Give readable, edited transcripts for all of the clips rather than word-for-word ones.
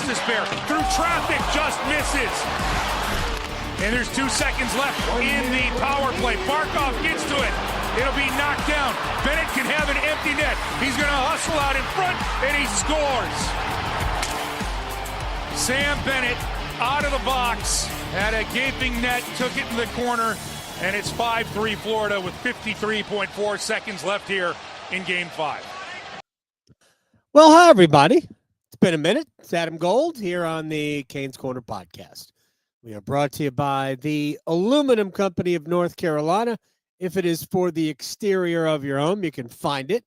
despair. Through traffic, just misses. And there's 2 seconds left in the power play. Barkov gets to it. It'll be knocked down. Bennett can have an empty net. He's going to hustle out in front, and he scores. Sam Bennett out of the box, had a gaping net, took it in the corner, and it's 5-3 Florida with 53.4 seconds left here in Game 5. Well, hi, everybody. It's been a minute. It's Adam Gold here on the Canes Corner podcast. We are brought to you by the Aluminum Company of North Carolina. If it is for the exterior of your home, you can find it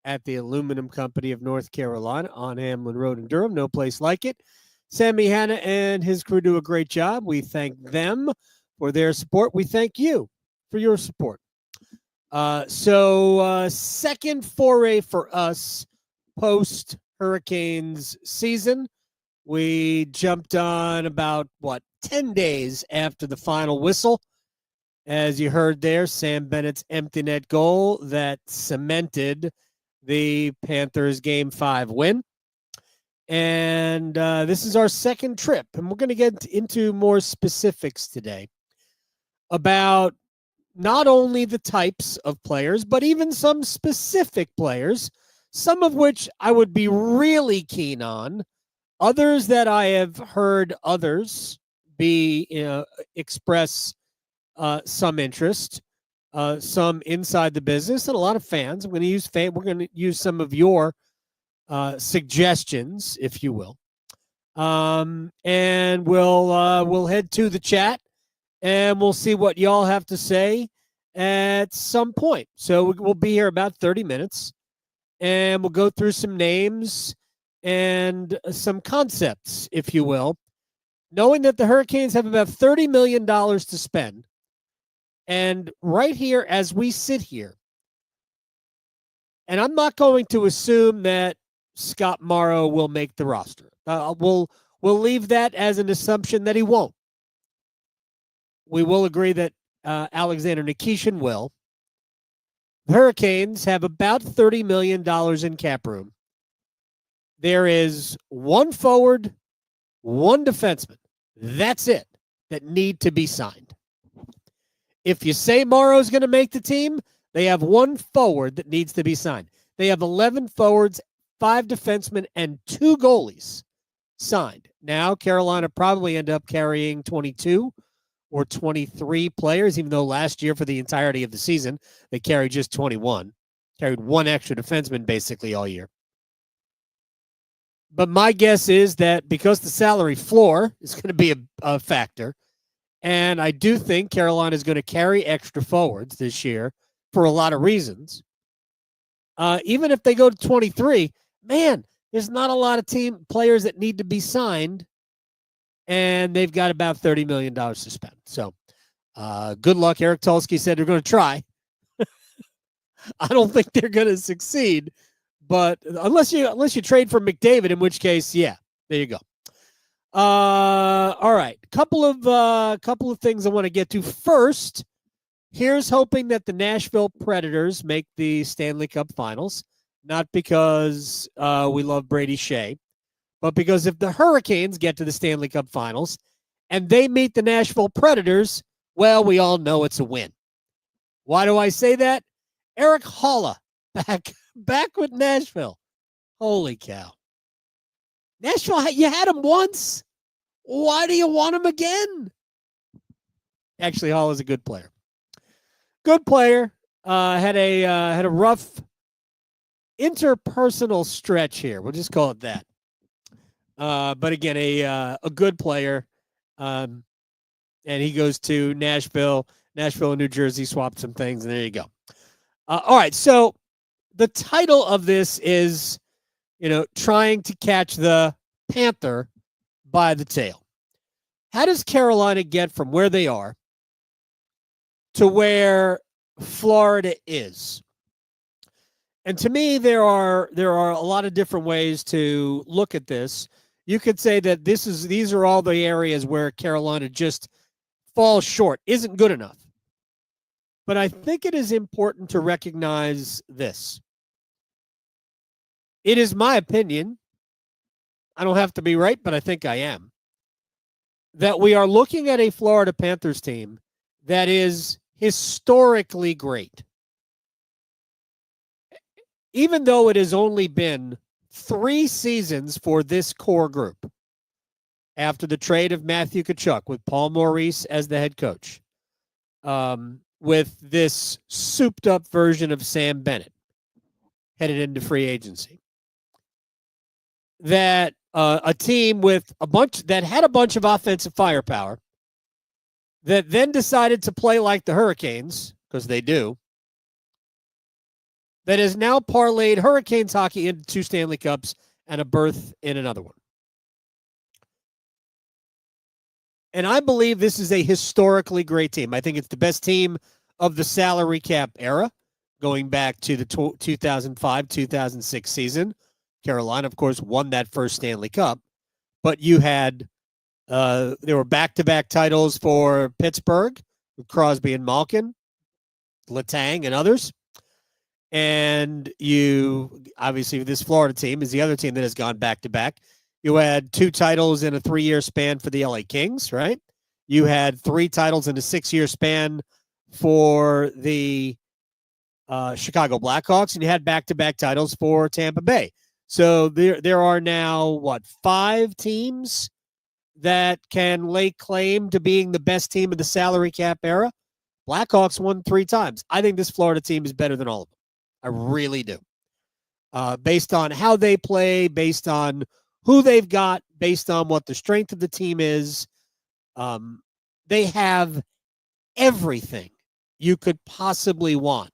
at the Aluminum Company of North Carolina on Hamlin Road in Durham. No place like it. Sammy Hanna and his crew do a great job. We thank them for their support. We thank you for your support. Second foray for us post-Hurricanes season. We jumped on about, 10 days after the final whistle. As you heard there, Sam Bennett's empty net goal that cemented the Panthers' Game 5 win. And this is our second trip, and we're going to get into more specifics today about not only the types of players, but even some specific players, some of which I would be really keen on, others that I have heard others express some interest, some inside the business, and a lot of fans. We're going to use some of your suggestions, if you will, and we'll head to the chat, and we'll see what y'all have to say at some point. So we'll be here about 30 minutes, and we'll go through some names and some concepts, if you will, knowing that the Hurricanes have about $30 million to spend. And right here, as we sit here, and I'm not going to assume that Scott Morrow will make the roster. We'll leave that as an assumption that he won't. We will agree that Alexander Nikishin will. The Hurricanes have about $30 million in cap room. There is one forward, one defenseman. That's it that need to be signed. If you say Morrow's going to make the team, they have one forward that needs to be signed. They have 11 forwards, 5 defensemen, and 2 goalies signed. Now, Carolina probably end up carrying 22 or 23 players, even though last year for the entirety of the season, they carried just 21. Carried one extra defenseman basically all year. But my guess is that because the salary floor is going to be a factor, and I do think Carolina is going to carry extra forwards this year for a lot of reasons. Even if they go to 23, man, there's not a lot of team players that need to be signed, and they've got about $30 million to spend. So good luck. Eric Tulsky said they're going to try. I don't think they're going to succeed, but unless you trade for McDavid, in which case, yeah, there you go. All right, couple of things I want to get to. First, here's hoping that the Nashville Predators make the Stanley Cup Finals, not because we love Brady Shea, but because if the Hurricanes get to the Stanley Cup Finals and they meet the Nashville Predators, well, we all know it's a win. Why do I say that? Eric Holla back with Nashville. Holy cow. Nashville, you had him once. Why do you want him again? Actually, Hall is a good player. Good player. Had a rough interpersonal stretch here. We'll just call it that. But again, a good player. And he goes to Nashville. Nashville and New Jersey swapped some things, and there you go. All right, so the title of this is, trying to catch the Panther by the tail. How does Carolina get from where they are to where Florida is? And to me, there are a lot of different ways to look at this. You could say that these are all the areas where Carolina just falls short, isn't good enough. But I think it is important to recognize this. It is my opinion I don't have to be right, but I think I am, that we are looking at a Florida Panthers team that is historically great. Even though it has only been 3 seasons for this core group after the trade of Matthew Tkachuk with Paul Maurice as the head coach, with this souped-up version of Sam Bennett headed into free agency, that a team with had a bunch of offensive firepower that then decided to play like the Hurricanes, because they do, that has now parlayed Hurricanes hockey into 2 Stanley Cups and a berth in another one. And I believe this is a historically great team. I think it's the best team of the salary cap era, going back to the 2005-2006 season. Carolina, of course, won that first Stanley Cup. But you had, there were back-to-back titles for Pittsburgh, with Crosby and Malkin, Letang, and others. And you, obviously, this Florida team is the other team that has gone back-to-back. You had 2 titles in a 3-year span for the LA Kings, right? You had 3 titles in a 6-year span for the Chicago Blackhawks, and you had back-to-back titles for Tampa Bay. So there are now, 5 teams that can lay claim to being the best team of the salary cap era? Blackhawks won 3 times. I think this Florida team is better than all of them. I really do. Based on how they play, based on who they've got, based on what the strength of the team is. They have everything you could possibly want.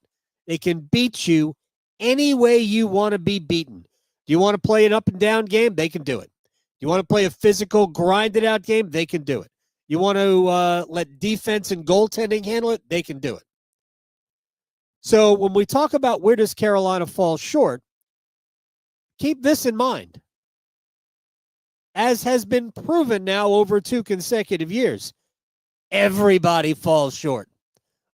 They can beat you any way you want to be beaten. Do you want to play an up and down game? They can do it. You want to play a physical, grinded out game? They can do it. You want to let defense and goaltending handle it? They can do it. So when we talk about where does Carolina fall short, keep this in mind. As has been proven now over 2 consecutive years, everybody falls short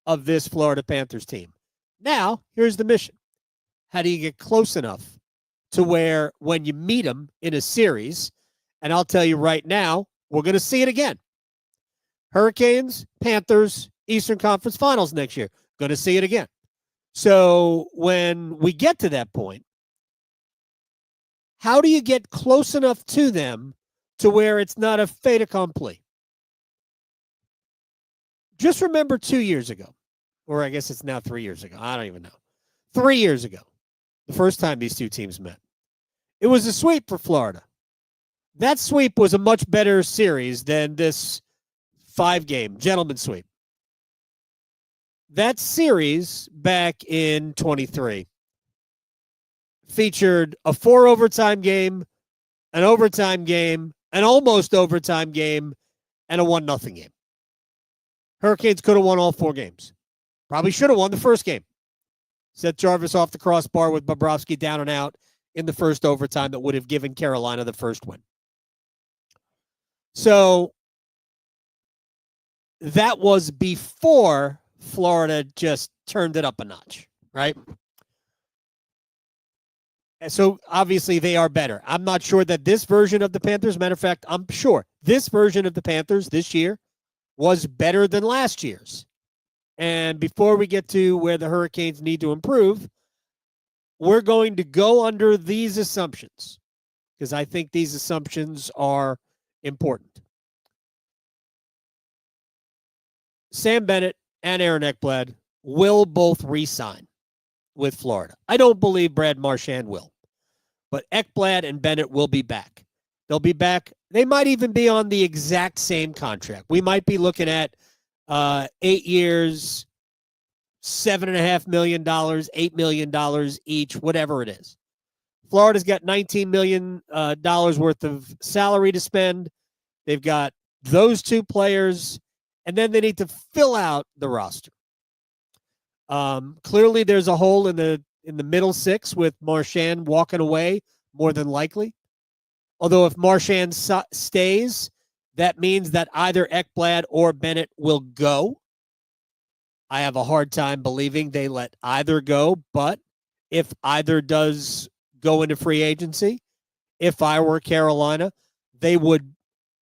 of this Florida Panthers team. Now, here's the mission. How do you get close enough to where when you meet them in a series, and I'll tell you right now, we're going to see it again. Hurricanes, Panthers, Eastern Conference Finals next year. Going to see it again. So when we get to that point, how do you get close enough to them to where it's not a fait accompli? Just remember 2 years ago, or I guess it's now 3 years ago. I don't even know. 3 years ago, the first time these 2 teams met. It was a sweep for Florida. That sweep was a much better series than this 5-game gentleman sweep. That series back in 23 featured a 4-overtime game, an overtime game, an almost overtime game, and a 1-0 game. Hurricanes could have won all 4 games. Probably should have won the first game. Set Jarvis off the crossbar with Bobrovsky down and out in the first overtime that would have given Carolina the first win. So that was before Florida just turned it up a notch, right? So obviously they are better. I'm not sure that this version of the Panthers, matter of fact, I'm sure this version of the Panthers this year was better than last year's. And before we get to where the Hurricanes need to improve, we're going to go under these assumptions because I think these assumptions are important. Sam Bennett and Aaron Ekblad will both re-sign with Florida. I don't believe Brad Marchand will, but Ekblad and Bennett will be back. They'll be back. They might even be on the exact same contract. We might be looking at 8 years, $7.5 million, $8 million each, whatever it is. Florida's got $19 million worth of salary to spend. They've got those 2 players, and then they need to fill out the roster. Clearly, there's a hole in the middle 6 with Marchand walking away, more than likely. Although if Marchand stays, that means that either Ekblad or Bennett will go. I have a hard time believing they let either go, but if either does go into free agency, if I were Carolina, they would,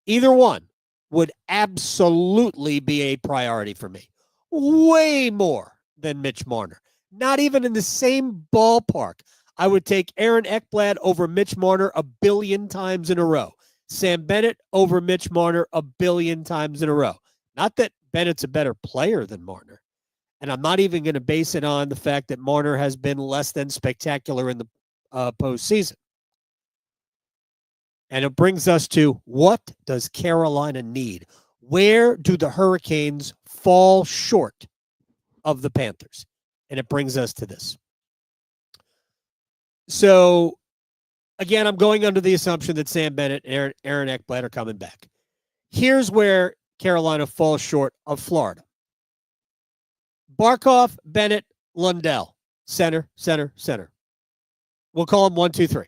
either one would absolutely be a priority for me. Way more than Mitch Marner. Not even in the same ballpark. I would take Aaron Ekblad over Mitch Marner 1 billion times in a row. Sam Bennett over Mitch Marner 1 billion times in a row. Not that Bennett's a better player than Marner. And I'm not even going to base it on the fact that Marner has been less than spectacular in the postseason. And it brings us to, what does Carolina need? Where do the Hurricanes fall short of the Panthers? And it brings us to this. So, again, I'm going under the assumption that Sam Bennett and Aaron Ekblad are coming back. Here's where Carolina falls short of Florida. Barkov, Bennett, Lundell. Center, center, center. We'll call them 1, 2, 3.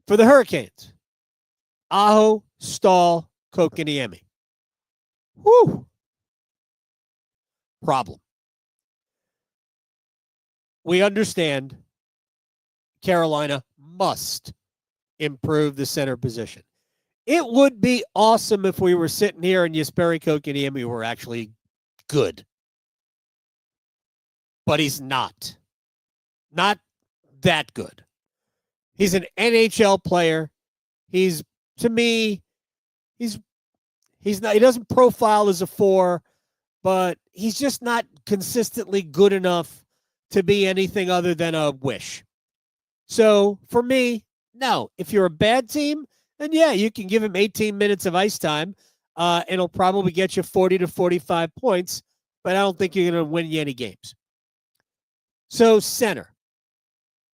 For the Hurricanes, Aho, Staal, Kotkaniemi. Whew. Problem. We understand Carolina must improve the center position. It would be awesome if we were sitting here and Jesperi Kotkaniemi were actually good. But he's not. Not that good. He's an NHL player. He's, to me, he's not, he doesn't profile as a 4, but he's just not consistently good enough to be anything other than a wish. So for me, no. If you're a bad team, then yeah, you can give him 18 minutes of ice time. And it'll probably get you 40 to 45 points, but I don't think you're going to win you any games. So center.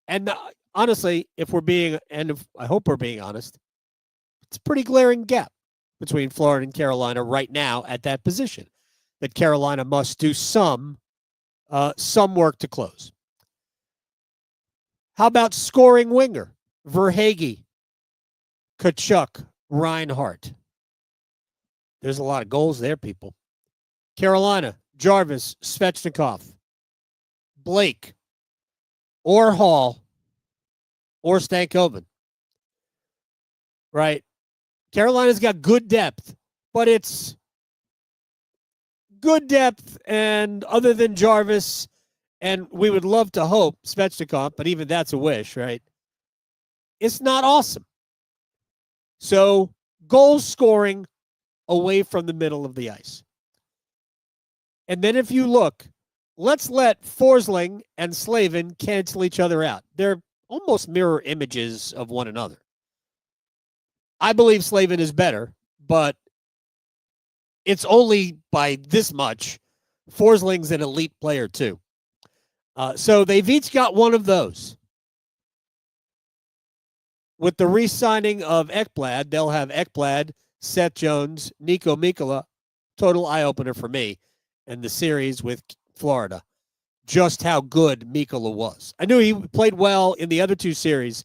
And honestly, if we're being, and if, I hope we're being honest, it's a pretty glaring gap between Florida and Carolina right now at that position that Carolina must do some work to close. How about scoring winger? Verhaeghe, Tkachuk, Reinhart. There's a lot of goals there, people. Carolina, Jarvis, Svechnikov, Blake, or Hall, or Stankoven. Right? Carolina's got good depth, but it's good depth, and other than Jarvis, and we would love to hope Svechnikov, but even that's a wish, right? It's not awesome. So goal scoring away from the middle of the ice. And then if you look, let's let Forsling and Slavin cancel each other out. They're almost mirror images of one another. I believe Slavin is better, but it's only by this much. Forsling's an elite player too. So they've each got one of those. With the re-signing of Ekblad, they'll have Ekblad, Seth Jones, Nico Mikkola. Total eye-opener for me in the series with Florida. Just how good Mikkola was. I knew he played well in the other two series,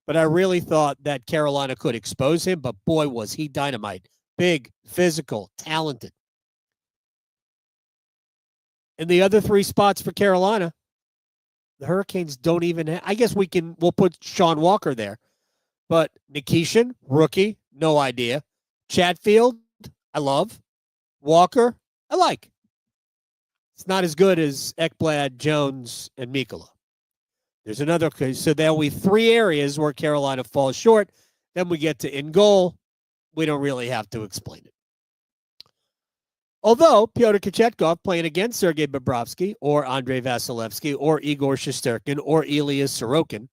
but I really thought that Carolina could expose him, but boy, was he dynamite. Big, physical, talented. In the other three spots for Carolina, the Hurricanes don't even have, I guess we'll put Sean Walker there. But Nikishin, rookie, no idea. Chatfield, I love. Walker, I like. It's not as good as Ekblad, Jones, and Mikkola. There's another, so there'll be three areas where Carolina falls short. Then we get to in goal. We don't really have to explain it. Although Pyotr Kochetkov playing against Sergei Bobrovsky or Andrei Vasilevsky or Igor Shesterkin or Elias Sorokin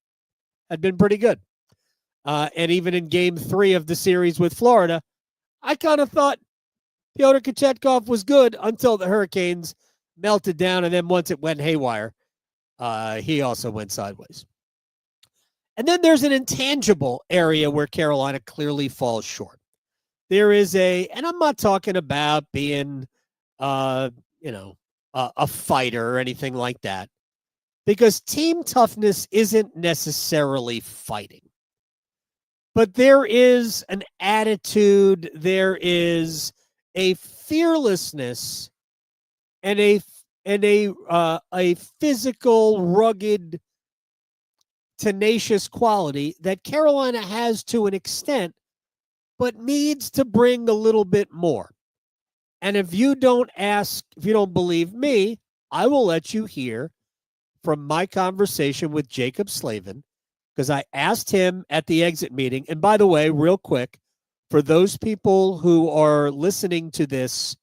had been pretty good. And even in game 3 of the series with Florida, I kind of thought Pyotr Kochetkov was good until the Hurricanes melted down. And then once it went haywire, he also went sideways. And then there's an intangible area where Carolina clearly falls short. There is and I'm not talking about being, a fighter or anything like that, because team toughness isn't necessarily fighting. But there is an attitude, there is a fearlessness and a physical, rugged tenacious quality that Carolina has to an extent, but needs to bring a little bit more. And if you don't believe me, I will let you hear from my conversation with Jaccob Slavin, because I asked him at the exit meeting. And by the way, real quick, for those people who are listening to this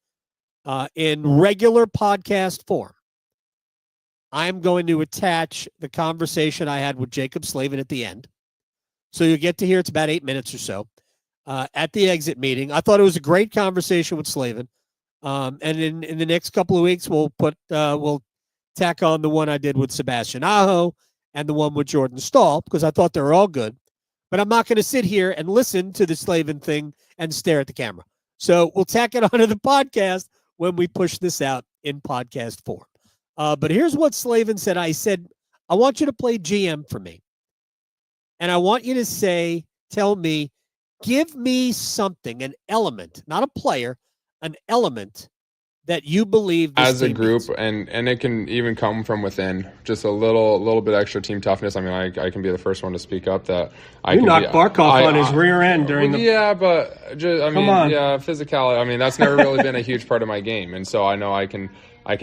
in regular podcast form, I'm going to attach the conversation I had with Jaccob Slavin at the end. So you'll get to hear it's about 8 minutes or so at the exit meeting. I thought it was a great conversation with Slavin. And in the next couple of weeks, we'll tack on the one I did with Sebastian Aho and the one with Jordan Staal, because I thought they were all good. But I'm not going to sit here and listen to the Slavin thing and stare at the camera. So we'll tack it onto the podcast when we push this out in podcast form. But here's what Slavin said. I said, I want you to play GM for me. And I want you to tell me, give me something, an element, not a player, an element that you believe this as a team group, needs. and it can even come from within, just a little bit extra team toughness. I mean, I can be the first one to speak up that you knocked Barkov on his rear end during but just, physicality. I mean, that's never really been a huge part of my game, and so I know I can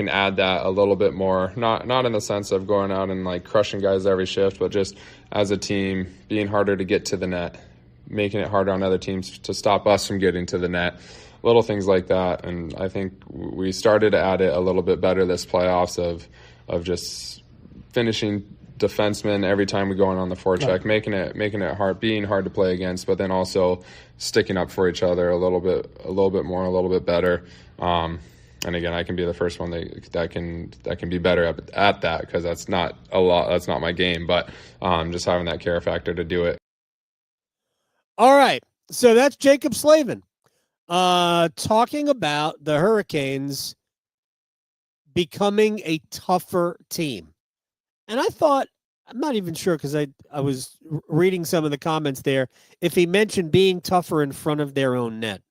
add that a little bit more. Not in the sense of going out and like crushing guys every shift, but just as a team being harder to get to the net, making it harder on other teams to stop us from getting to the net. Little things like that, and I think we started to add it a little bit better this playoffs of just finishing defensemen every time we go in on the forecheck, making it hard, being hard to play against, but then also sticking up for each other a little bit more, a little bit better. And again, I can be the first one that can be better at that, because that's not my game, but just having that care factor to do it. All right, so that's Jaccob Slavin. Talking about the Hurricanes becoming a tougher team. And I thought, I'm not even sure, because I was reading some of the comments there, if he mentioned being tougher in front of their own net.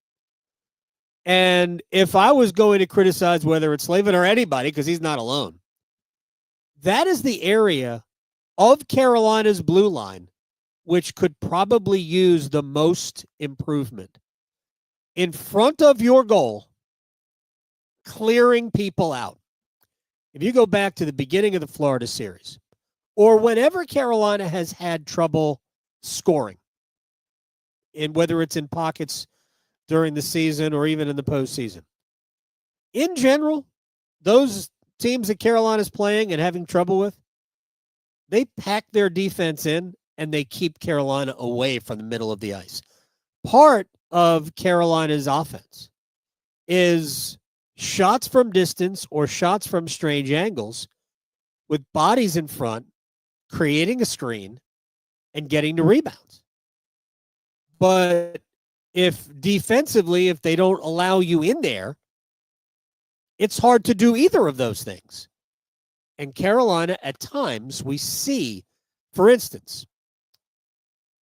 And if I was going to criticize whether it's Slavin or anybody, because he's not alone, that is the area of Carolina's blue line which could probably use the most improvement. In front of your goal, clearing people out. If you go back to the beginning of the Florida series, or whenever Carolina has had trouble scoring, and whether it's in pockets during the season or even in the postseason, in general, those teams that Carolina's playing and having trouble with, they pack their defense in and they keep Carolina away from the middle of the ice. Part of Carolina's offense is shots from distance or shots from strange angles with bodies in front, creating a screen and getting the rebounds. But if defensively, if they don't allow you in there, it's hard to do either of those things. And Carolina, at times, we see, for instance,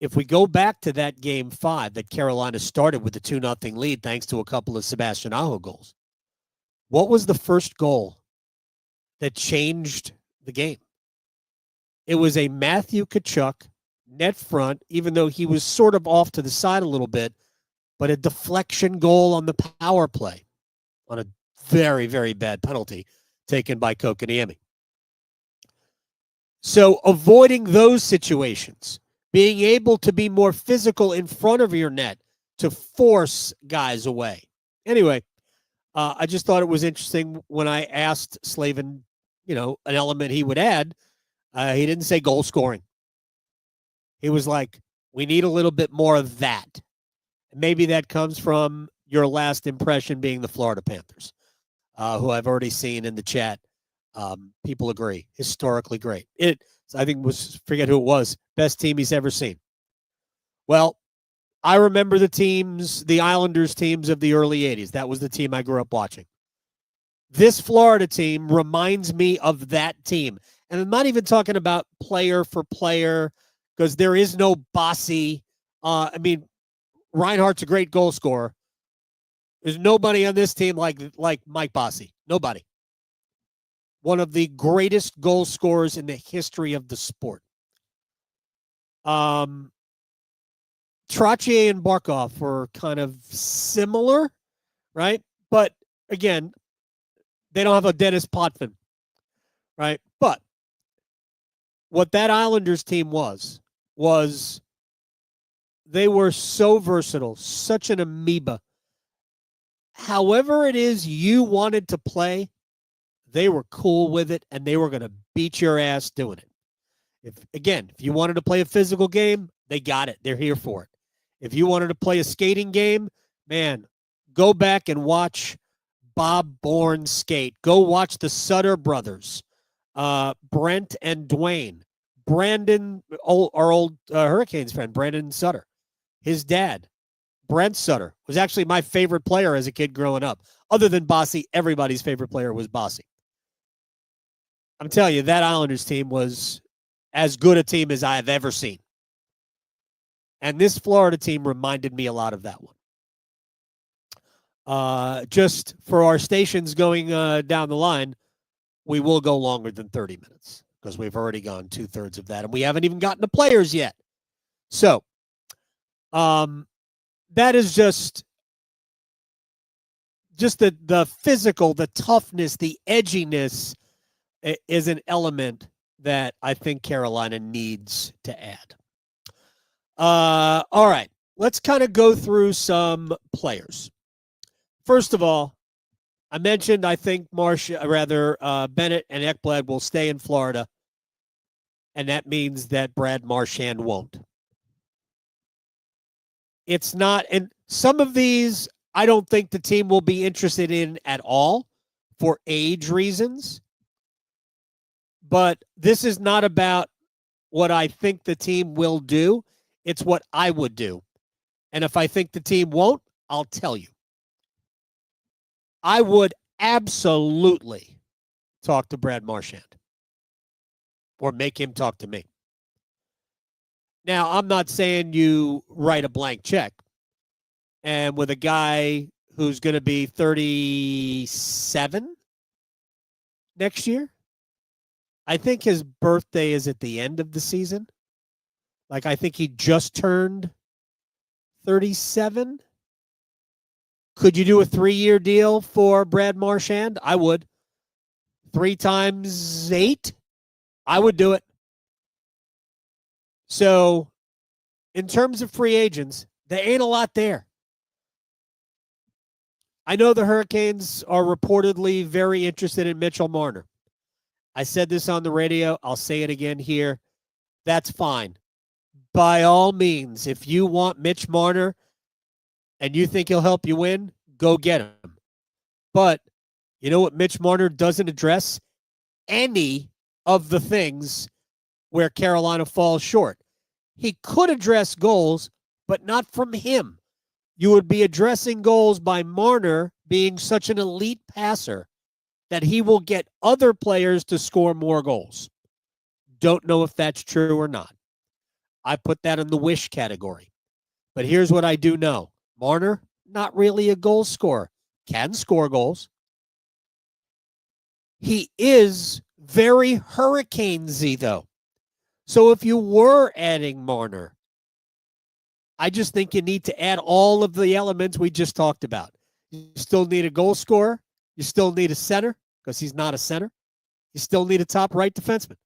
if we go back to that game 5 that Carolina started with a 2-0 lead thanks to a couple of Sebastian Aho goals, what was the first goal that changed the game? It was a Matthew Tkachuk net front, even though he was sort of off to the side a little bit, but a deflection goal on the power play on a very, very bad penalty taken by Kochetkov. So avoiding those situations, being able to be more physical in front of your net to force guys away. Anyway, I just thought it was interesting when I asked Slavin, an element he would add. He didn't say goal scoring. He was like, we need a little bit more of that. Maybe that comes from your last impression being the Florida Panthers, who I've already seen in the chat. People agree. Historically great. I think forget who it was, best team he's ever seen. Well, I remember the Islanders teams of the early 80s. That was the team I grew up watching. This Florida team reminds me of that team. And I'm not even talking about player for player, because there is no bossy. Reinhardt's a great goal scorer. There's nobody on this team like Mike Bossy. Nobody. One of the greatest goal scorers in the history of the sport. Trottier and Barkov were kind of similar, right? But again, they don't have a Dennis Potvin, right? But what that Islanders team was they were so versatile, such an amoeba. However it is you wanted to play, they were cool with it, and they were going to beat your ass doing it. If you wanted to play a physical game, they got it. They're here for it. If you wanted to play a skating game, man, go back and watch Bob Bourne skate. Go watch the Sutter brothers, Brent and Dwayne. Brandon, our old Hurricanes friend, Brandon Sutter. His dad, Brent Sutter, was actually my favorite player as a kid growing up. Other than Bossy, everybody's favorite player was Bossy. I'm telling you, that Islanders team was as good a team as I have ever seen. And this Florida team reminded me a lot of that one. Just for our stations going down the line, we will go longer than 30 minutes because we've already gone 2/3 of that, and we haven't even gotten to players yet. So, that is just the physical, the toughness, the edginess is an element that I think Carolina needs to add. All right, let's kind of go through some players. First of all, I mentioned I think Bennett and Ekblad will stay in Florida, and that means that Brad Marchand won't. It's not, and some of these I don't think the team will be interested in at all for age reasons. But this is not about what I think the team will do. It's what I would do. And if I think the team won't, I'll tell you. I would absolutely talk to Brad Marchand or make him talk to me. Now, I'm not saying you write a blank check. And with a guy who's going to be 37 next year, I think his birthday is at the end of the season. Like, I think he just turned 37. Could you do a 3-year deal for Brad Marchand? I would. 3 times 8? I would do it. So, in terms of free agents, there ain't a lot there. I know the Hurricanes are reportedly very interested in Mitchell Marner. I said this on the radio. I'll say it again here. That's fine. By all means, if you want Mitch Marner and you think he'll help you win, go get him. But you know what Mitch Marner doesn't address? Any of the things where Carolina falls short. He could address goals, but not from him. You would be addressing goals by Marner being such an elite passer that he will get other players to score more goals. Don't know if that's true or not. I put that in the wish category. But here's what I do know. Marner, not really a goal scorer. Can score goals. He is very Hurricanes-y, though. So if you were adding Marner, I just think you need to add all of the elements we just talked about. You still need a goal scorer. You still need a center because he's not a center. You still need a top right defenseman.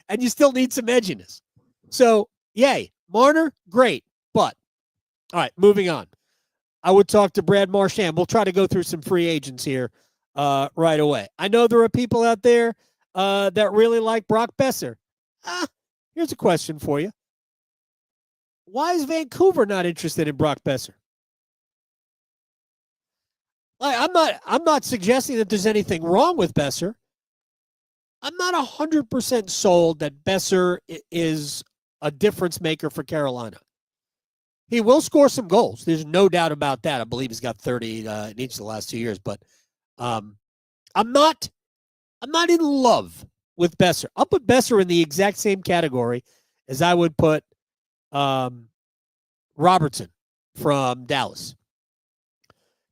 And you still need some edginess. So, yay. Marner, great. But, all right, moving on. I would talk to Brad Marchand. We'll try to go through some free agents here right away. I know there are people out there that really like Brock Besser. Here's a question for you. Why is Vancouver not interested in Brock Besser? I'm not suggesting that there's anything wrong with Besser. I'm not 100% sold that Besser is a difference maker for Carolina. He will score some goals. There's no doubt about that. I believe he's got 30 in each of the last 2 years. But I'm not in love with Besser. I'll put Besser in the exact same category as I would put Robertson from Dallas.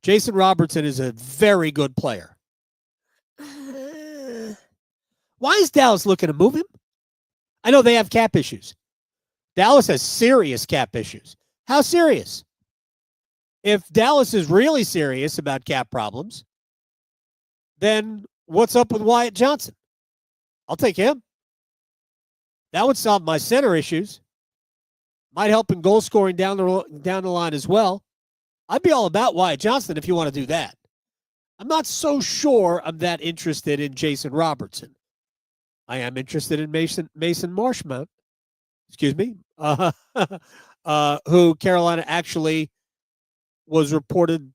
Jason Robertson is a very good player. Why is Dallas looking to move him? I know they have cap issues. Dallas has serious cap issues. How serious? If Dallas is really serious about cap problems, then what's up with Wyatt Johnson? I'll take him. That would solve my center issues. Might help in goal scoring down the line as well. I'd be all about Wyatt Johnson if you want to do that. I'm not so sure I'm that interested in Jason Robertson. I am interested in Mason Marshmount. Excuse me. Who Carolina actually was reported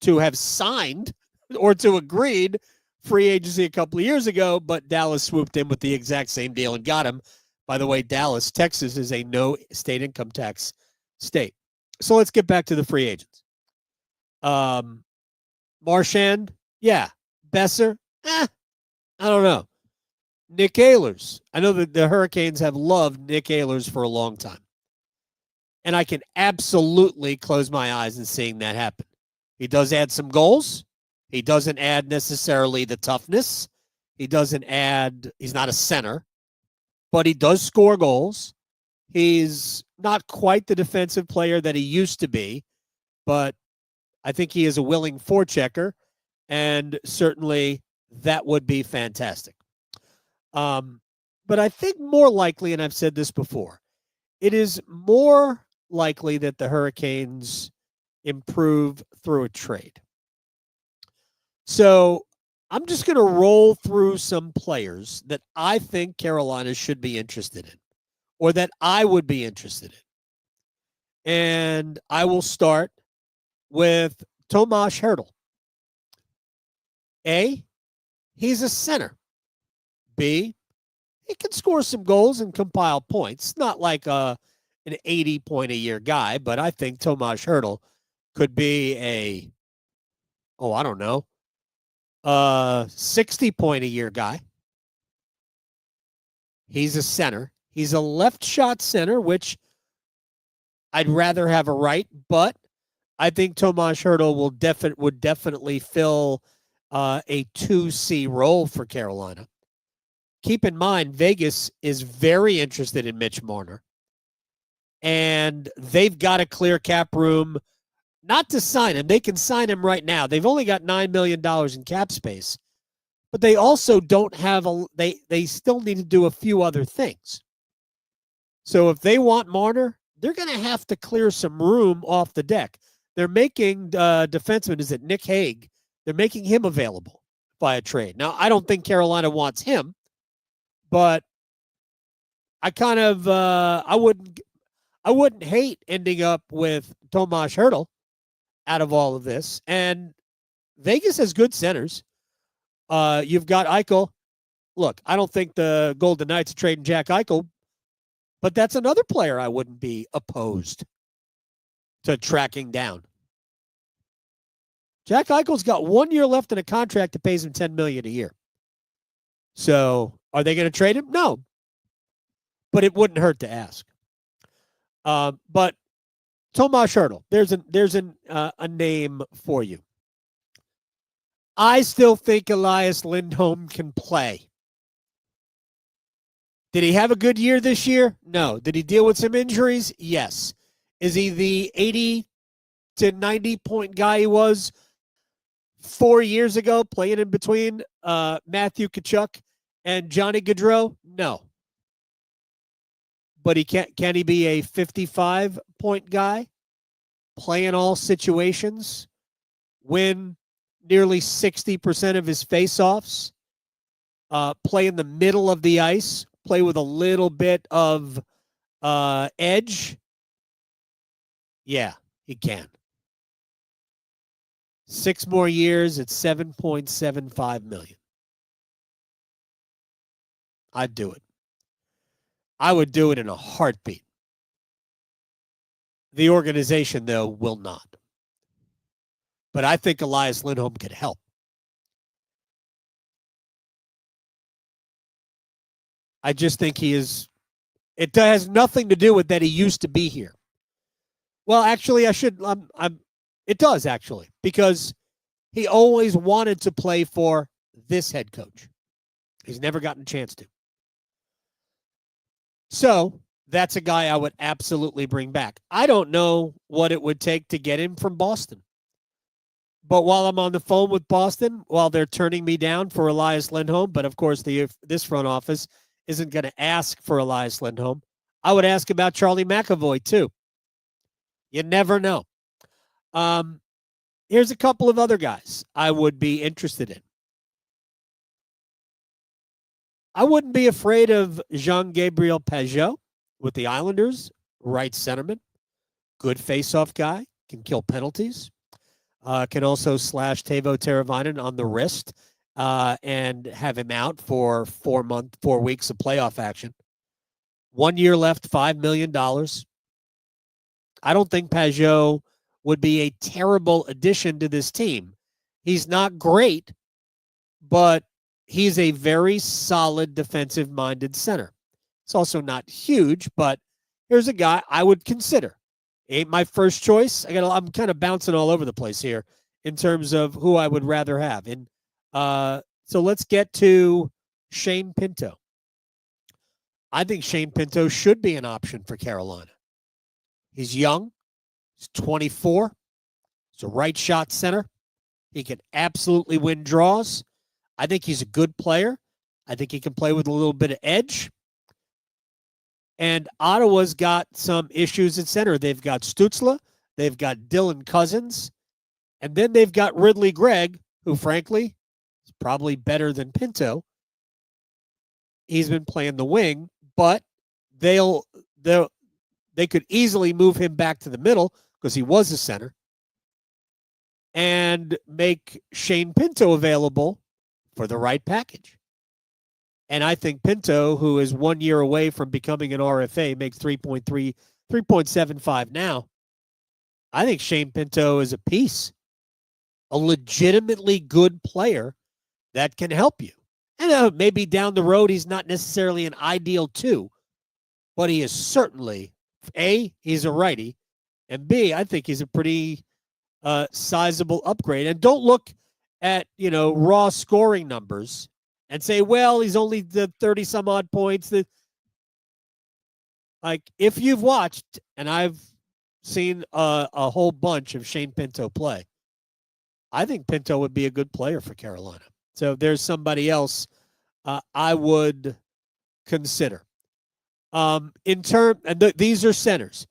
to have signed or to agreed free agency a couple of years ago, but Dallas swooped in with the exact same deal and got him. By the way, Dallas, Texas is a no state income tax state. So let's get back to the free agents. Marchand, yeah. Besser, I don't know. Nick Ehlers. I know that the Hurricanes have loved Nick Ehlers for a long time. And I can absolutely close my eyes in seeing that happen. He does add some goals. He doesn't add necessarily the toughness. He's not a center, but he does score goals. He's not quite the defensive player that he used to be, but I think he is a willing forechecker, and certainly that would be fantastic. But I think more likely, and I've said this before, it is more likely that the Hurricanes improve through a trade. So I'm just going to roll through some players that I think Carolina should be interested in, or that I would be interested in. And I will start with Tomas Hertl. A, he's a center. B, he can score some goals and compile points. Not like an 80-point-a-year guy, but I think Tomas Hertl could be a 60-point-a-year guy. He's a center. He's a left shot center, which I'd rather have a right, but I think Tomas Hertl would definitely fill a 2C role for Carolina. Keep in mind, Vegas is very interested in Mitch Marner, and they've got a clear cap room not to sign him. They can sign him right now. They've only got $9 million in cap space, but they also don't have they still need to do a few other things. So if they want Marner, they're going to have to clear some room off the deck. They're making defenseman, is it Nick Hague? They're making him available by a trade. Now, I don't think Carolina wants him, but I kind of I wouldn't hate ending up with Tomas Hertl out of all of this. And Vegas has good centers. You've got Eichel. Look, I don't think the Golden Knights are trading Jack Eichel, but that's another player I wouldn't be opposed to tracking down. Jack Eichel's got 1 year left in a contract that pays him $10 million a year. So are they going to trade him? No. But it wouldn't hurt to ask. But Tomas Hertl, there's a name for you. I still think Elias Lindholm can play. Did he have a good year this year? No. Did he deal with some injuries? Yes. Is he the 80 to 90-point guy he was 4 years ago, playing in between Matthew Tkachuk and Johnny Gaudreau? No. But can he be a 55-point guy, play in all situations, win nearly 60% of his faceoffs, play in the middle of the ice, play with a little bit of edge? Yeah, he can. 6 more years at $7.75 million. I'd do it. I would do it in a heartbeat. The organization, though, will not. But I think Elias Lindholm could help. I just think he is. It has nothing to do with that he used to be here. Well, actually, it does, actually, because he always wanted to play for this head coach. He's never gotten a chance to. So that's a guy I would absolutely bring back. I don't know what it would take to get him from Boston. But while I'm on the phone with Boston, while they're turning me down for Elias Lindholm, but of course this front office isn't going to ask for Elias Lindholm, I would ask about Charlie McAvoy too. You never know. Here's a couple of other guys I would be interested in. I wouldn't be afraid of Jean-Gabriel Pageau with the Islanders, right centerman. Good face-off guy, can kill penalties. Can also slash Teuvo Teravainen on the wrist and have him out for 4 weeks of playoff action. 1 year left, $5 million. I don't think Pageau would be a terrible addition to this team. He's not great, but he's a very solid defensive-minded center. It's also not huge, but here's a guy I would consider. Ain't my first choice. I'm kind of bouncing all over the place here in terms of who I would rather have. And so let's get to Shane Pinto. I think Shane Pinto should be an option for Carolina. He's young. He's 24. He's a right shot center. He can absolutely win draws. I think he's a good player. I think he can play with a little bit of edge. And Ottawa's got some issues at center. They've got Stützle. They've got Dylan Cousins. And then they've got Ridley Gregg, who, frankly, is probably better than Pinto. He's been playing the wing, but they could easily move him back to the middle because he was a center and make Shane Pinto available for the right package. And I think Pinto, who is 1 year away from becoming an RFA, makes 3.75 now. I think Shane Pinto is a piece, a legitimately good player that can help you. And maybe down the road, he's not necessarily an ideal 2, but he is certainly, A, he's a righty, and B, I think he's a pretty sizable upgrade. And don't look at, raw scoring numbers and say, well, he's only the 30-some-odd points. If you've watched, and I've seen a whole bunch of Shane Pinto play, I think Pinto would be a good player for Carolina. So there's somebody else I would consider. These are centers.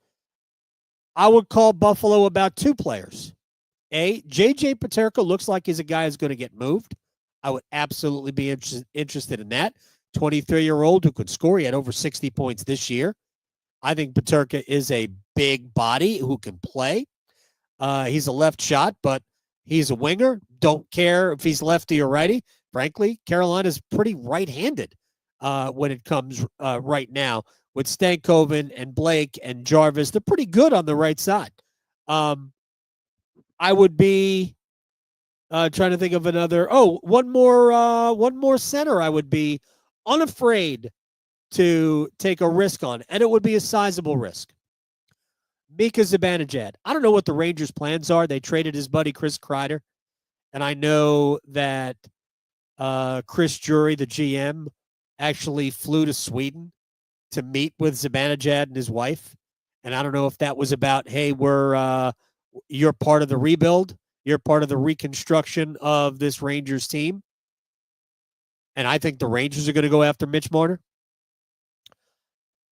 I would call Buffalo about 2 players. J.J. Paterka looks like he's a guy who's going to get moved. I would absolutely be interested in that. 23-year-old who could score. He had over 60 points this year. I think Paterka is a big body who can play. He's a left shot, but he's a winger. Don't care if he's lefty or righty. Frankly, Carolina's pretty right-handed when it comes right now. With Stankoven and Blake and Jarvis, they're pretty good on the right side. I would be trying to think of another. One more center I would be unafraid to take a risk on, and it would be a sizable risk. Mika Zibanejad. I don't know what the Rangers' plans are. They traded his buddy Chris Kreider, and I know that Chris Drury, the GM, actually flew to Sweden to meet with Zibanejad and his wife. And I don't know if that was about, hey, you're part of the rebuild. You're part of the reconstruction of this Rangers team. And I think the Rangers are going to go after Mitch Marner.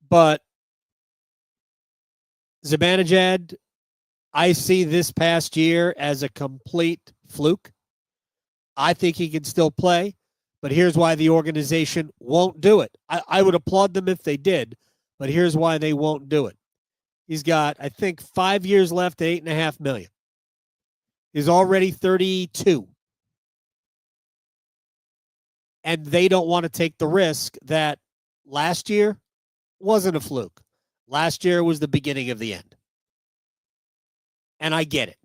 But Zibanejad, I see this past year as a complete fluke. I think he can still play, but here's why the organization won't do it. I would applaud them if they did, but here's why they won't do it. He's got, I think, 5 years left at $8.5 million. He's already 32. And they don't want to take the risk that last year wasn't a fluke. Last year was the beginning of the end. And I get it.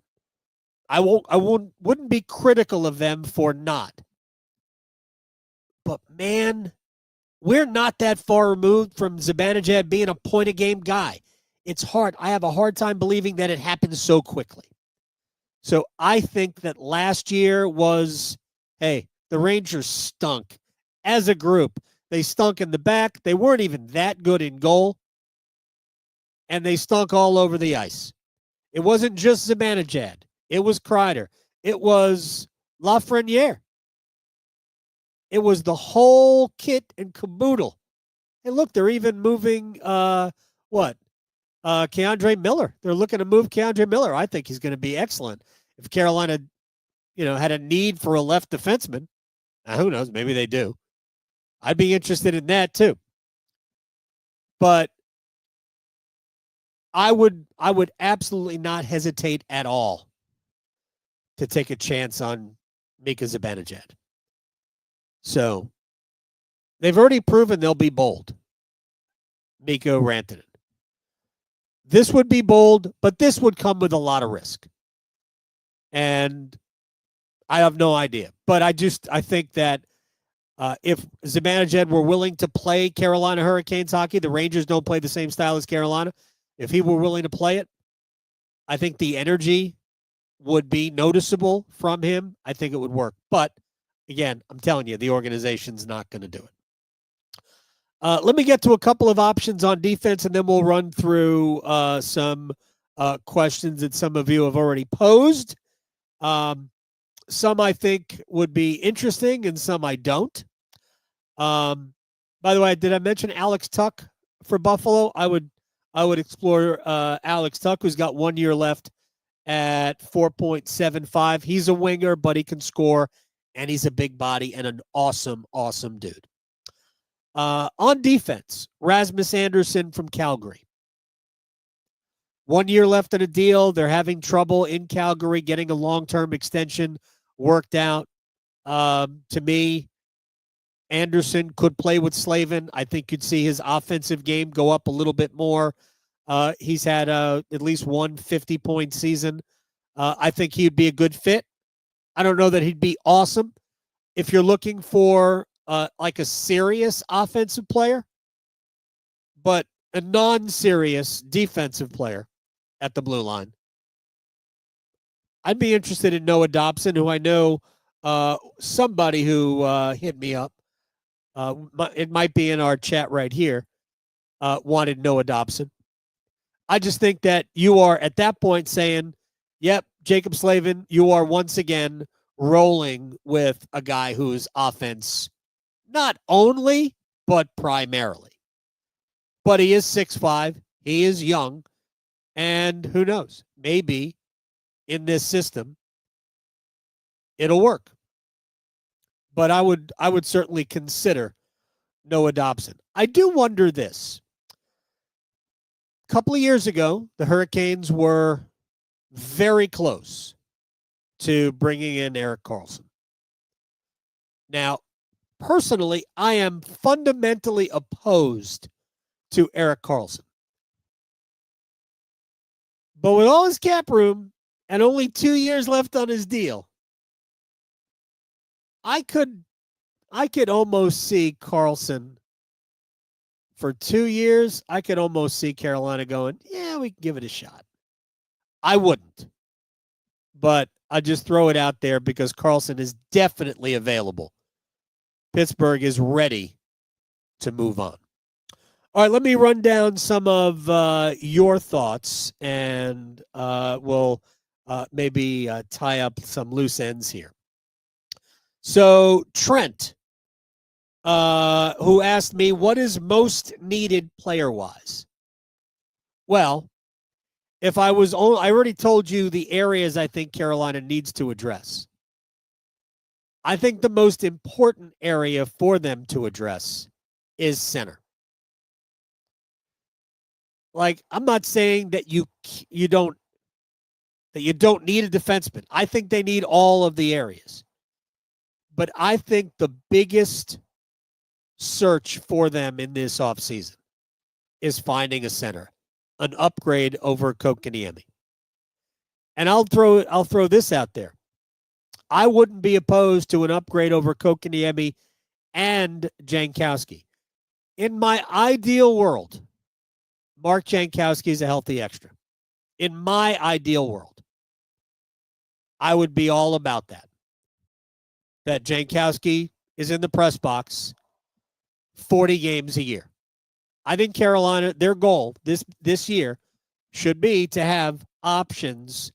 I wouldn't be critical of them for not. But man, we're not that far removed from Zibanejad being a point-a-game guy. It's hard. I have a hard time believing that it happened so quickly. So I think that last year was, hey, the Rangers stunk as a group. They stunk in the back. They weren't even that good in goal. and they stunk all over the ice. It wasn't just Zibanejad. It was Kreider. It was Lafreniere. It was the whole kit and caboodle. And look, they're even moving Keandre Miller. They're looking to move Keandre Miller. I think he's going to be excellent. If Carolina, had a need for a left defenseman, who knows? Maybe they do. I'd be interested in that too. But I would absolutely not hesitate at all to take a chance on Mika Zibanejad. So they've already proven they'll be bold. Mikko Rantanen. This would be bold, but this would come with a lot of risk. And I have no idea. But I think that if Zibanejad were willing to play Carolina Hurricanes hockey, the Rangers don't play the same style as Carolina. If he were willing to play it, I think the energy would be noticeable from him. I think it would work. But again, I'm telling you, the organization's not going to do it. Let me get to a couple of options on defense, and then we'll run through some questions that some of you have already posed. Some I think would be interesting, and some I don't. By the way, did I mention Alex Tuch for Buffalo? I would explore Alex Tuch, who's got 1 year left at 4.75. He's a winger, but he can score, and he's a big body and an awesome, awesome dude. On defense, Rasmus Andersson from Calgary. 1 year left in a deal. They're having trouble in Calgary getting a long-term extension worked out. To me, Andersson could play with Slavin. I think you'd see his offensive game go up a little bit more. He's had at least one 50-point season. I think he'd be a good fit. I don't know that he'd be awesome. If you're looking for like a serious offensive player, but a non-serious defensive player at the blue line, I'd be interested in Noah Dobson, who I know somebody who hit me up. It might be in our chat right here. Wanted Noah Dobson. I just think that you are at that point saying, yep, Jaccob Slavin, you are once again rolling with a guy whose offense not only, but primarily. But he is 6'5". He is young. And who knows? Maybe in this system, it'll work. But I would certainly consider Noah Dobson. I do wonder this. A couple of years ago, the Hurricanes were very close to bringing in Erik Karlsson. Now, personally, I am fundamentally opposed to Erik Karlsson. But with all his cap room and only 2 years left on his deal, I could almost see Karlsson for 2 years. I could almost see Carolina going, yeah, we can give it a shot. I wouldn't. But I just throw it out there because Karlsson is definitely available. Pittsburgh is ready to move on. All right, let me run down some of your thoughts, and we'll maybe tie up some loose ends here. So Trent, who asked me, what is most needed player-wise? Well, if I already told you the areas I think Carolina needs to address. I think the most important area for them to address is center. Like, I'm not saying that you don't need a defenseman. I think they need all of the areas. But I think the biggest search for them in this offseason is finding a center, an upgrade over Kotkaniemi. And I'll throw this out there. I wouldn't be opposed to an upgrade over Kotkaniemi and Jankowski. In my ideal world, Mark Jankowski is a healthy extra. In my ideal world, I would be all about that. That Jankowski is in the press box 40 games a year. I think Carolina, their goal this year should be to have options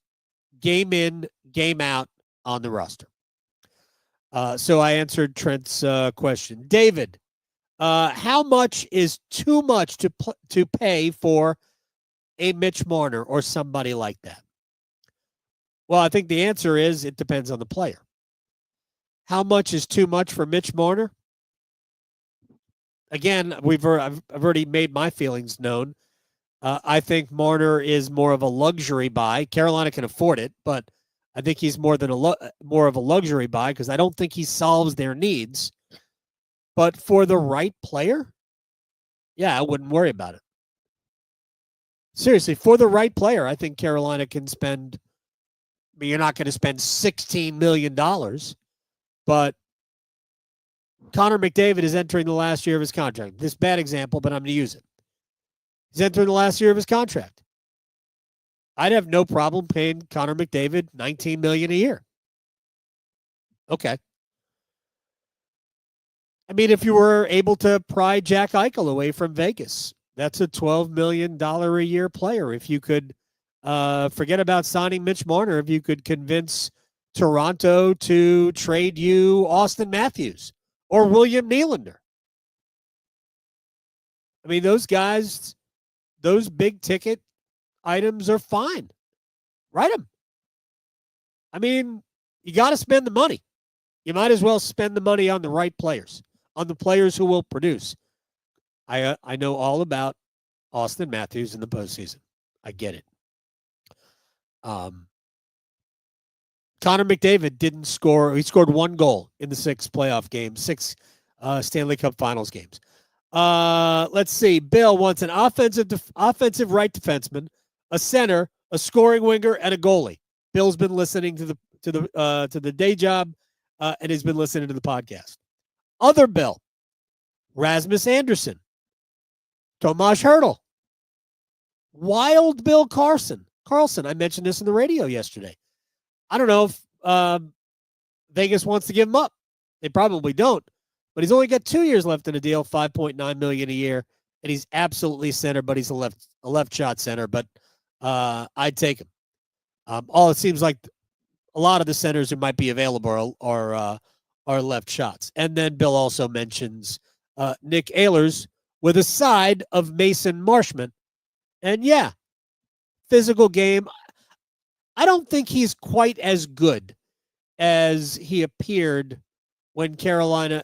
game in, game out on the roster. So I answered Trent's question. David, how much is too much to pay for a Mitch Marner or somebody like that? Well, I think the answer is it depends on the player. How much is too much for Mitch Marner? Again, I've already made my feelings known. I think Marner is more of a luxury buy. Carolina can afford it, but I think he's more of a luxury buy because I don't think he solves their needs. But for the right player, yeah, I wouldn't worry about it. Seriously, for the right player, I think Carolina can spend. I mean, you're not going to spend $16 million, but Connor McDavid is entering the last year of his contract. This bad example, but I'm going to use it. He's entering the last year of his contract. I'd have no problem paying Connor McDavid $19 million a year. Okay. I mean, if you were able to pry Jack Eichel away from Vegas, that's a $12 million a year player. If you could forget about signing Mitch Marner, if you could convince Toronto to trade you Austin Matthews or William Nylander. I mean, those guys, those big ticket items are fine. Write them. I mean, you got to spend the money. You might as well spend the money on the right players, on the players who will produce. I know all about Austin Matthews in the postseason. I get it. Connor McDavid didn't score. He scored one goal in the 6 playoff games, 6 Stanley Cup Finals games. Let's see. Bill wants an offensive right defenseman, a center, a scoring winger, and a goalie. Bill's been listening to the day job, and he's been listening to the podcast. Other Bill, Rasmus Anderson, Tomas Hertl, Wild Bill Carlson. I mentioned this in the radio yesterday. I don't know if Vegas wants to give him up. They probably don't. But he's only got 2 years left in the deal, $5.9 million a year, and he's absolutely center, but he's a left shot center. But I'd take him. All it seems like a lot of the centers who might be available are left shots. And then Bill also mentions Nick Ehlers with a side of Mason Marshman. And yeah, physical game. I don't think he's quite as good as he appeared when Carolina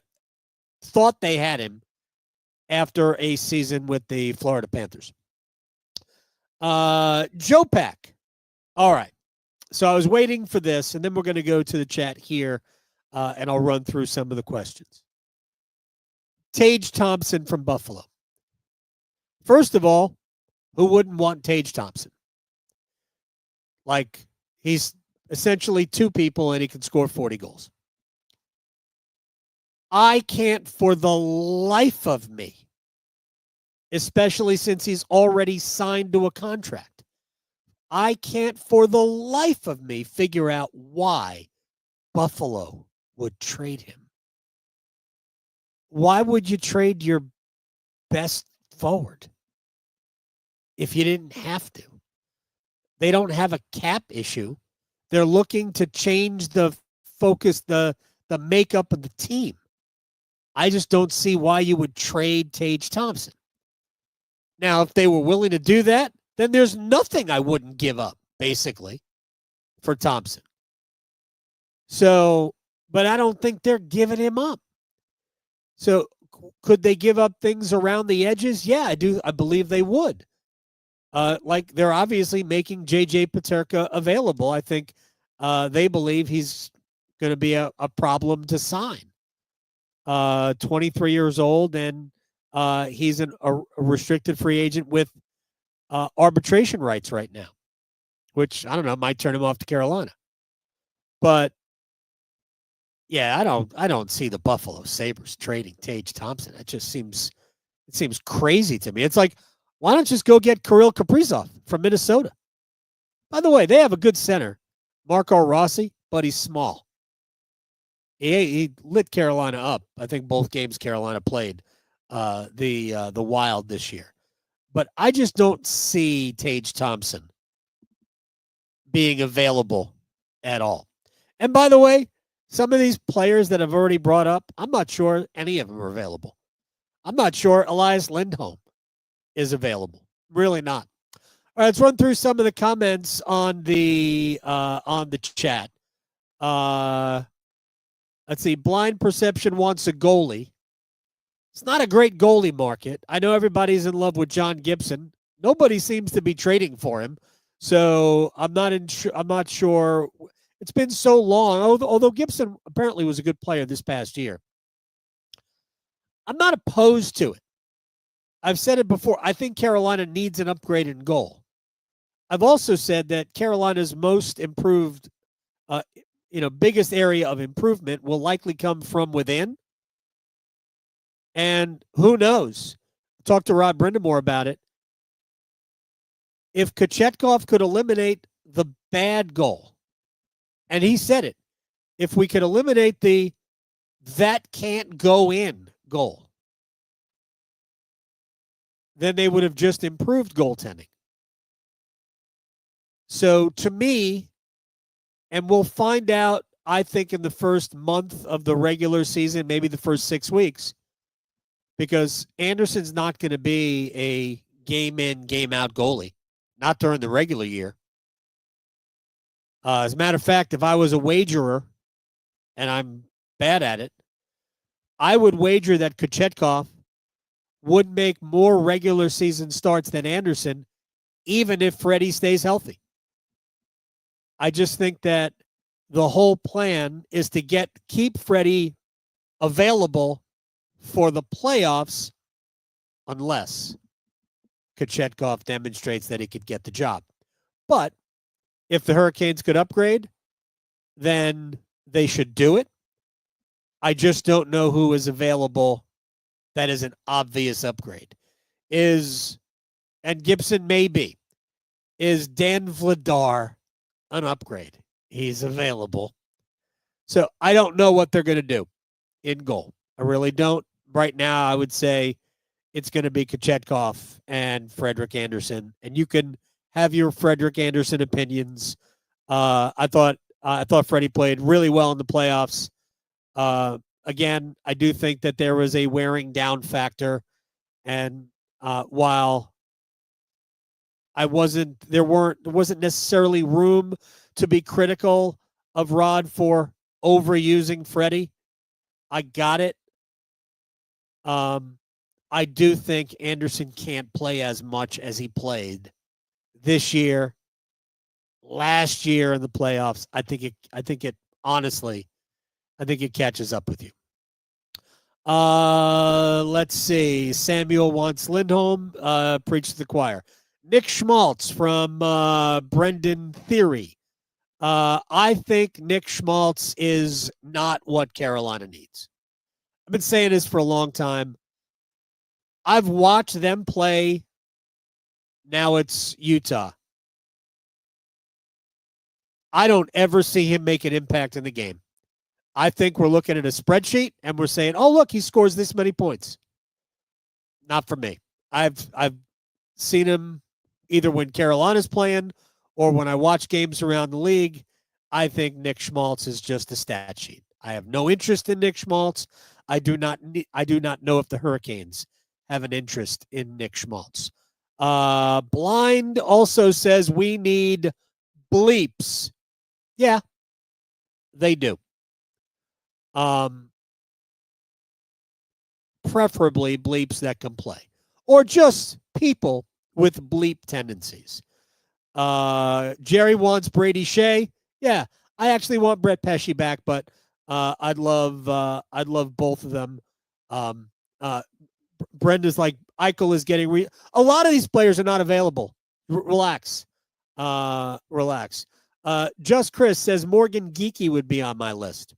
thought they had him after a season with the Florida Panthers. Joe Pack. All right. So I was waiting for this, and then we're going to go to the chat here, and I'll run through some of the questions. Tage Thompson from Buffalo. First of all, who wouldn't want Tage Thompson? Like, he's essentially 2 people, and he can score 40 goals. I can't for the life of me, especially since he's already signed to a contract, I can't for the life of me figure out why Buffalo would trade him. Why would you trade your best forward if you didn't have to? They don't have a cap issue. They're looking to change the focus, the makeup of the team. I just don't see why you would trade Tage Thompson. Now, if they were willing to do that, then there's nothing I wouldn't give up, basically, for Thompson. So, but I don't think they're giving him up. So, could they give up things around the edges? Yeah, I do. I believe they would. Like, they're obviously making J.J. Paterka available. I think they believe he's going to be a problem to sign. 23 years old, and he's a restricted free agent with arbitration rights right now, which, I don't know, might turn him off to Carolina. But, yeah, I don't see the Buffalo Sabres trading Tage Thompson. It seems crazy to me. It's like, why don't you just go get Kirill Kaprizov from Minnesota? By the way, they have a good center, Marco Rossi, but he's small. He lit Carolina up. I think both games Carolina played the Wild this year. But I just don't see Tage Thompson being available at all. And by the way, some of these players that I've already brought up, I'm not sure any of them are available. I'm not sure Elias Lindholm is available. Really not. All right, let's run through some of the comments on the chat. Let's see. Blind Perception wants a goalie. It's not a great goalie market. I know everybody's in love with John Gibson. Nobody seems to be trading for him, so I'm not sure. It's been so long. Although Gibson apparently was a good player this past year, I'm not opposed to it. I've said it before. I think Carolina needs an upgrade in goal. I've also said that Carolina's most improved, biggest area of improvement will likely come from within. And who knows? Talk to Rod Brindamore about it. If Kochetkov could eliminate the bad goal, and he said it, if we could eliminate the that can't go in goal, then they would have just improved goaltending. So to me, and we'll find out, I think, in the first month of the regular season, maybe the first 6 weeks, because Anderson's not going to be a game in, game out goalie, not during the regular year. As a matter of fact, if I was a wagerer, and I'm bad at it, I would wager that Kochetkov would make more regular season starts than Anderson, even if Freddie stays healthy. I just think that the whole plan is to keep Freddie available for the playoffs, unless Kochetkov demonstrates that he could get the job. But if the Hurricanes could upgrade, then they should do it. I just don't know who is available that is an obvious upgrade. And Gibson may be. Is Dan Vladar an upgrade? He's available. So I don't know what they're going to do in goal. I really don't. Right now, I would say it's going to be Kochetkov and Frederik Andersen, and you can have your Frederik Andersen opinions. I thought Freddie played really well in the playoffs. Again, I do think that there was a wearing down factor, and while there wasn't necessarily room to be critical of Rod for overusing Freddie. I got it. I do think Anderson can't play as much as he played this year, last year in the playoffs. I think it honestly, I think it catches up with you. Let's see. Samuel wants Lindholm. Preach to the choir. Nick Schmaltz from Brendan Theory. I think Nick Schmaltz is not what Carolina needs. I've been saying this for a long time. I've watched them play. Now it's Utah. I don't ever see him make an impact in the game. I think we're looking at a spreadsheet and we're saying, oh, look, he scores this many points. Not for me. I've seen him either when Carolina's playing or when I watch games around the league. I think Nick Schmaltz is just a stat sheet. I have no interest in Nick Schmaltz. I do not know if the Hurricanes have an interest in Nick Schmaltz. Blind also says we need bleeps. Yeah, they do. Preferably bleeps that can play, or just people with bleep tendencies. Jerry wants Brady Shea. Yeah, I actually want Brett Pesce back, but I'd love both of them. Brenda's like, Eichel is getting a lot of these players are not available. Relax. Just Chris says Morgan Geekie would be on my list.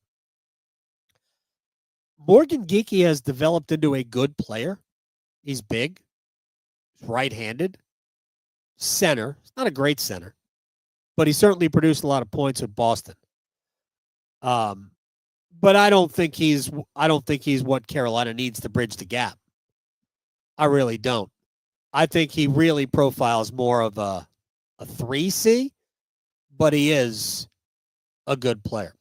Morgan Geekie has developed into a good player. He's big. He's right-handed. Center. He's not a great center, but he certainly produced a lot of points at Boston. But I don't think he's what Carolina needs to bridge the gap. I really don't. I think he really profiles more of a 3C, but he is a good player.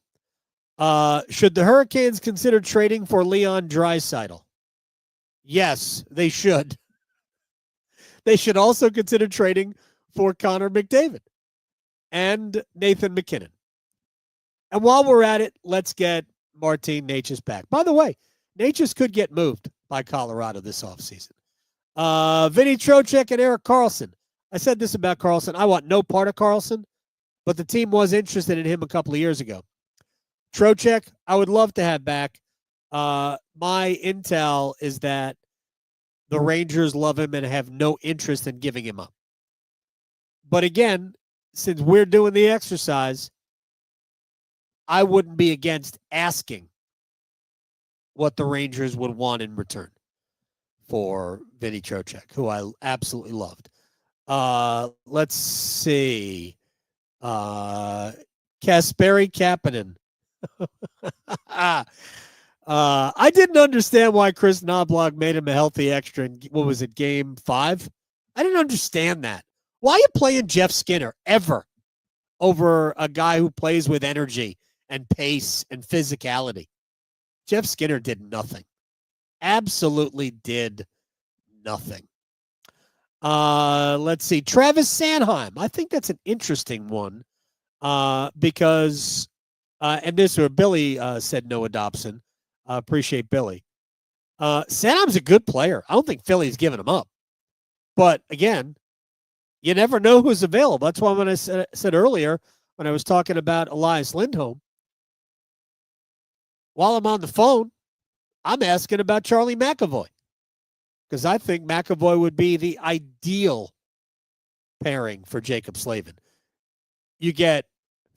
Should the Hurricanes consider trading for Leon Draisaitl? Yes, they should. They should also consider trading for Connor McDavid and Nathan McKinnon. And while we're at it, let's get Martin Necas back. By the way, Necas could get moved by Colorado this offseason. Vinny Trocheck and Erik Karlsson. I said this about Karlsson. I want no part of Karlsson, but the team was interested in him a couple of years ago. Trocheck, I would love to have back. My intel is that the Rangers love him and have no interest in giving him up. But again, since we're doing the exercise, I wouldn't be against asking what the Rangers would want in return for Vinny Trocheck, who I absolutely loved. Let's see. Kasperi Kapanen. I didn't understand why Chris Knobloch made him a healthy extra in, what was it, game 5? I didn't understand that. Why are you playing Jeff Skinner ever over a guy who plays with energy and pace and physicality? Jeff Skinner did nothing. Absolutely did nothing. Let's see. Travis Sanheim. I think that's an interesting one because, and this where Billy said Noah Dobson. Appreciate Billy. Sanheim's a good player. I don't think Philly's giving him up. But again, you never know who's available. That's why when I said earlier, when I was talking about Elias Lindholm, while I'm on the phone, I'm asking about Charlie McAvoy because I think McAvoy would be the ideal pairing for Jaccob Slavin. You get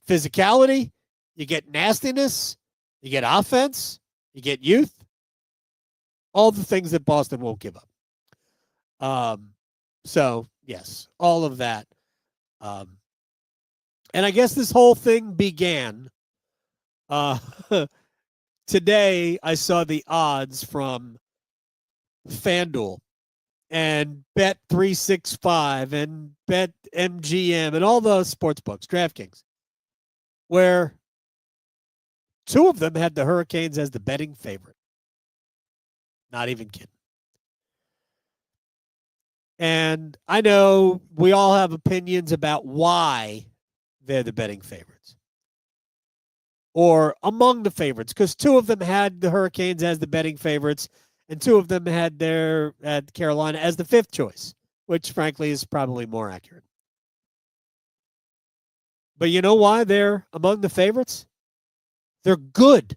physicality, you get nastiness, you get offense, you get youth, all the things that Boston won't give up. So, yes, all of that. And I guess this whole thing began today. I saw the odds from FanDuel and Bet365 and BetMGM and all the sports books, DraftKings, where two of them had the Hurricanes as the betting favorite. Not even kidding. And I know we all have opinions about why they're the betting favorites or among the favorites, because two of them had the Hurricanes as the betting favorites and two of them had Carolina as the 5th choice, which frankly is probably more accurate. But you know why they're among the favorites? They're good.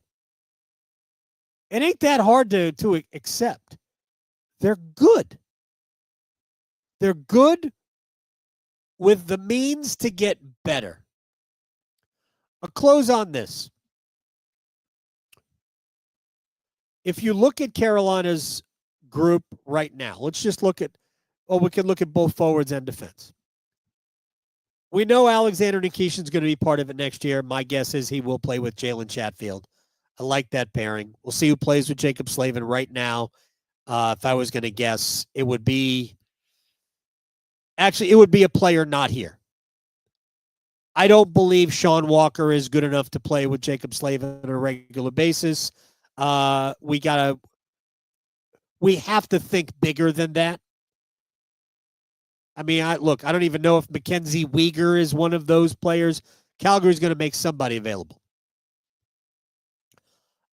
It ain't that hard to accept. They're good. They're good with the means to get better. A close on this. If you look at Carolina's group right now, let's just look at, we can look at both forwards and defense. We know Alexander Nikishin's going to be part of it next year. My guess is he will play with Jalen Chatfield. I like that pairing. We'll see who plays with Jaccob Slavin right now. If I was going to guess, it would be a player not here. I don't believe Sean Walker is good enough to play with Jaccob Slavin on a regular basis. We have to think bigger than that. I mean, I don't even know if Mackenzie Weegar is one of those players. Calgary's going to make somebody available.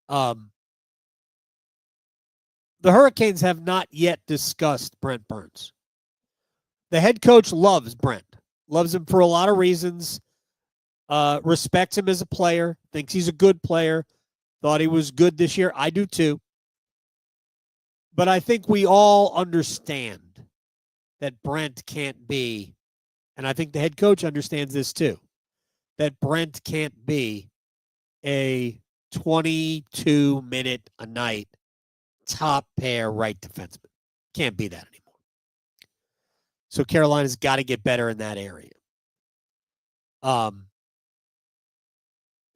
The Hurricanes have not yet discussed Brent Burns. The head coach loves Brent, loves him for a lot of reasons, respects him as a player, thinks he's a good player, thought he was good this year. I do too. But I think we all understand that Brent can't be, and I think the head coach understands this too, that Brent can't be a 22-minute a night top pair right defenseman. Can't be that anymore. So Carolina's got to get better in that area.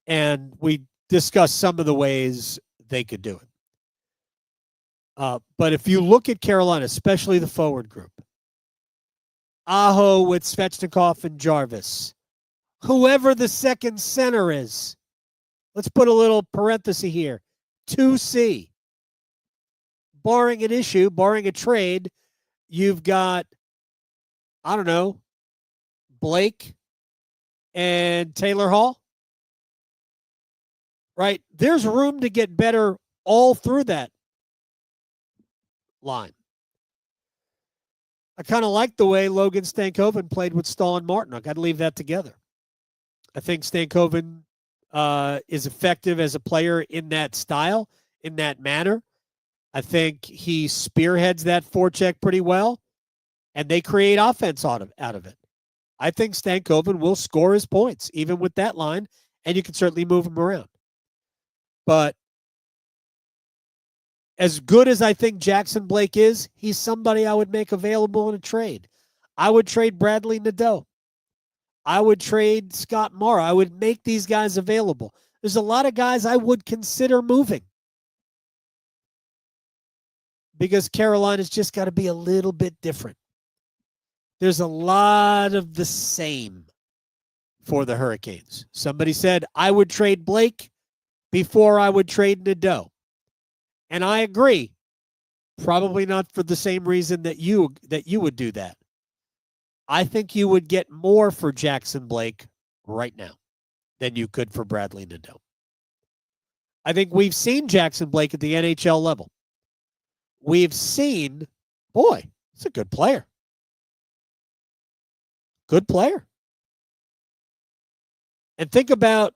And we discussed some of the ways they could do it. But if you look at Carolina, especially the forward group, Aho with Svechnikov and Jarvis, whoever the second center is, let's put a little parenthesis here, 2C. Barring an issue, barring a trade, you've got, I don't know, Blake and Taylor Hall. Right? There's room to get better all through that line. I kind of like the way Logan Stankoven played with Staal and Martinook. I'd leave that together. I think Stankoven is effective as a player in that style, in that manner. I think he spearheads that forecheck pretty well, and they create offense out of it. I think Stankoven will score his points, even with that line, and you can certainly move him around. But as good as I think Jackson Blake is, he's somebody I would make available in a trade. I would trade Bradley Nadeau. I would trade Scott Morrow. I would make these guys available. There's a lot of guys I would consider moving because Carolina's just got to be a little bit different. There's a lot of the same for the Hurricanes. Somebody said, I would trade Blake before I would trade Nadeau. And I agree. Probably not for the same reason that you would do that. I think you would get more for Jackson Blake right now than you could for Bradley Nadeau. I think we've seen Jackson Blake at the NHL level. We've seen, boy, he's a good player. Good player. And think about,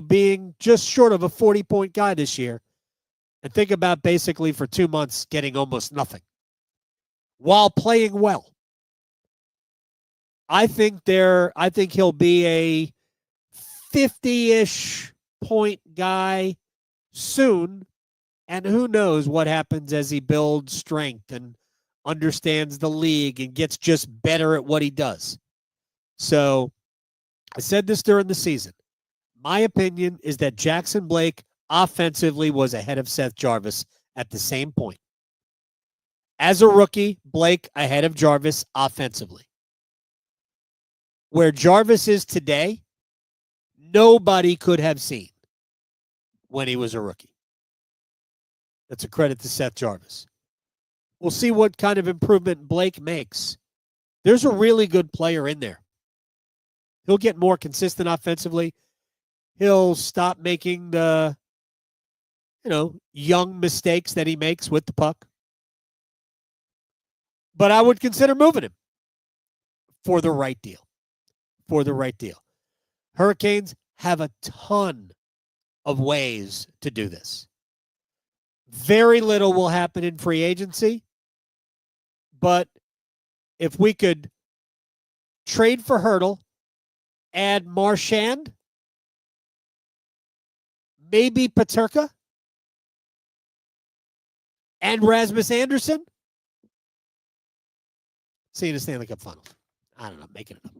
being just short of a 40-point guy this year. And think about basically for 2 months getting almost nothing while playing well. I think he'll be a 50-ish point guy soon. And who knows what happens as he builds strength and understands the league and gets just better at what he does. So I said this during the season. My opinion is that Jackson Blake offensively was ahead of Seth Jarvis at the same point. As a rookie, Blake ahead of Jarvis offensively. Where Jarvis is today, nobody could have seen when he was a rookie. That's a credit to Seth Jarvis. We'll see what kind of improvement Blake makes. There's a really good player in there. He'll get more consistent offensively. He'll stop making the, young mistakes that he makes with the puck. But I would consider moving him for the right deal. For the right deal. Hurricanes have a ton of ways to do this. Very little will happen in free agency. But if we could trade for Hertl, add Marchand, maybe Peterka, and Rasmus Anderson. See you in the Stanley Cup Finals. I don't know, making it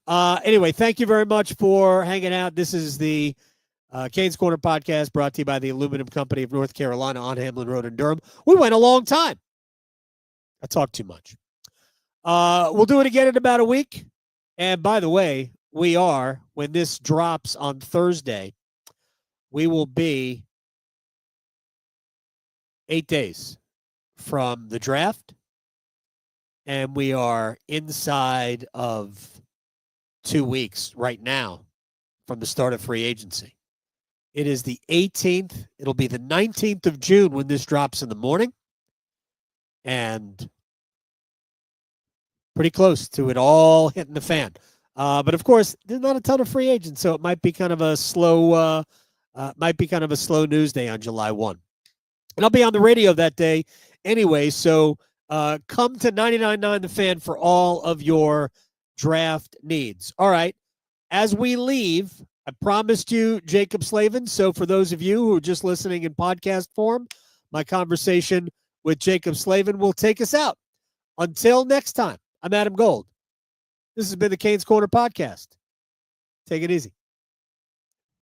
up. Anyway, thank you very much for hanging out. This is the Canes Corner podcast brought to you by the Aluminum Company of North Carolina on Hamlin Road in Durham. We went a long time. I talked too much. We'll do it again in about a week. And by the way, when this drops on Thursday, we will be 8 days from the draft, and we are inside of 2 weeks right now from the start of free agency. It is the 18th. It'll be the 19th of June when this drops in the morning, and pretty close to it all hitting the fan. But of course, there's not a ton of free agents, so it might be kind of a slow news day on July 1. And I'll be on the radio that day anyway, so come to 99.9 The Fan for all of your draft needs. All right, as we leave, I promised you Jaccob Slavin, so for those of you who are just listening in podcast form, my conversation with Jaccob Slavin will take us out. Until next time, I'm Adam Gold. This has been the Canes Corner podcast. Take it easy.